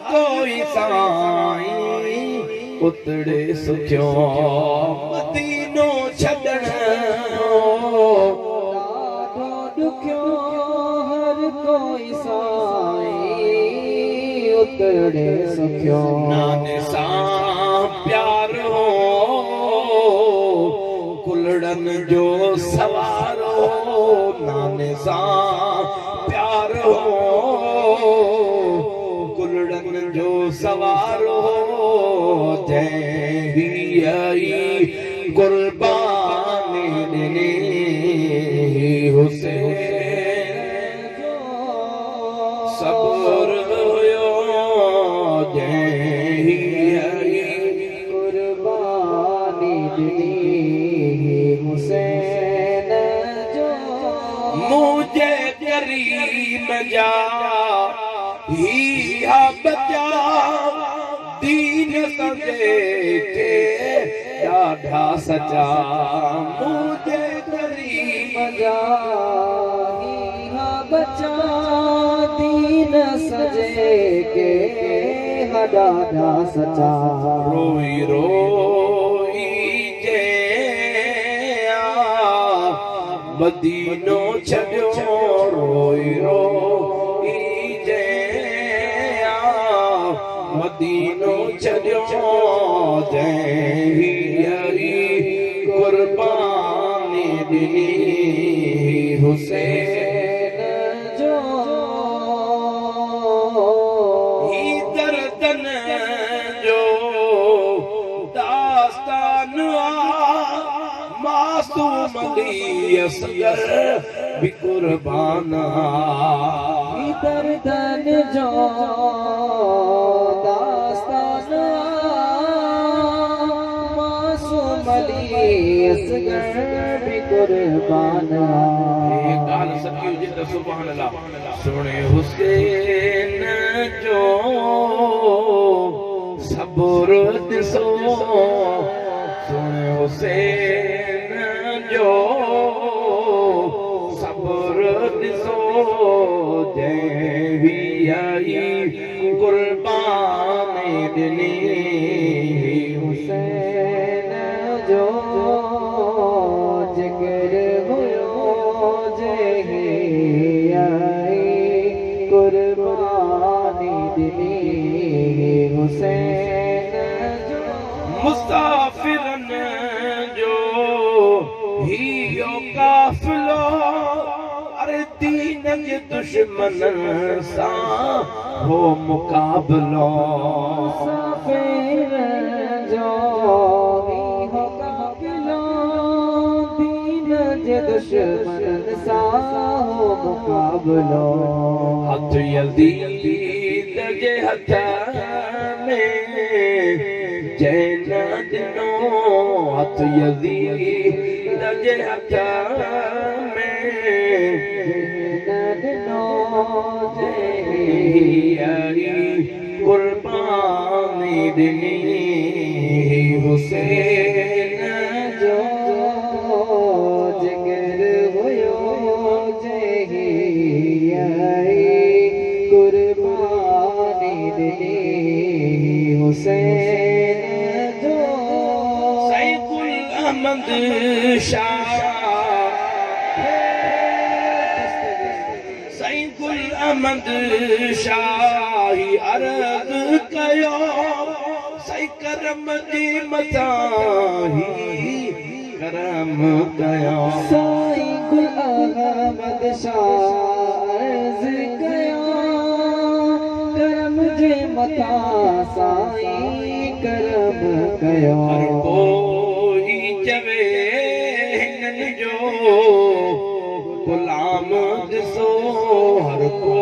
कोई साईं उतड़े सुखियो मदीनो छॾण ॾाढो ॾुखियो हर कोई साईं उतड़े सुखियो नाने सां प्यार हो कुलड़न जो सवार हो नाने सां प्यार हो कुलड़न जो सवार हो जय कुर्बानी ॾिनी हुसैन सबुर हुयो जय कुर्बानी ॾिनी हुसैन जो मुझे करीम जा ही बचा दीन सजे के ॾाढा सचा मुझे करीम जा बचा दीन सजे के ॾाढा सचा रोई रोई जे मदीनो छॾियो रोई रोई जे मदीनो छॾियो जय कुर्बानी ॾिनी हुसैन जो ही दर्दन जो दास्तान मासूम अली असगर भी कुर्बान दर्दन जो दास्तान मासूम अली असगर भी कुर्बान गाल सकी हुजे त सुभान अल्लाह सुणे हुसैन जो सबुर ॾिसो सुणे हुसैन जो सबुर ॾिसो जय कुर्बानी ॾिनी हुसैन जो जिक्र हुयो जय कुर्बानी ॾिनी हुसैन जो मुसाफिरन जो हियो काफ़िलो अरे दीन जे दुश्मनन सां हो मुक़ाबिलो मुसाफिरन जो हियो काफ़िलो दीन जे दुश्मनन सां हो मुक़ाबिलो हथ यज़ीद जे हथ में जैन ॾिनो हथ यज़ीद जे हथ में ॾिनो जय कुर्बानी ॾिनी हुसैन जो जिक्र हुयो जय कुर्बानी ॾिनी हुसैन जो सैकुल अहमद शाह सैकुल अहमद शाही अर्ज़ कयो सही करम जी मथां करम कयो साईं गुल अहमद शाह अर्ज़ कयो करम जे मथां साईं करम कयो हर कोई चवे हिननि जो गुलाम ॾिसो हर को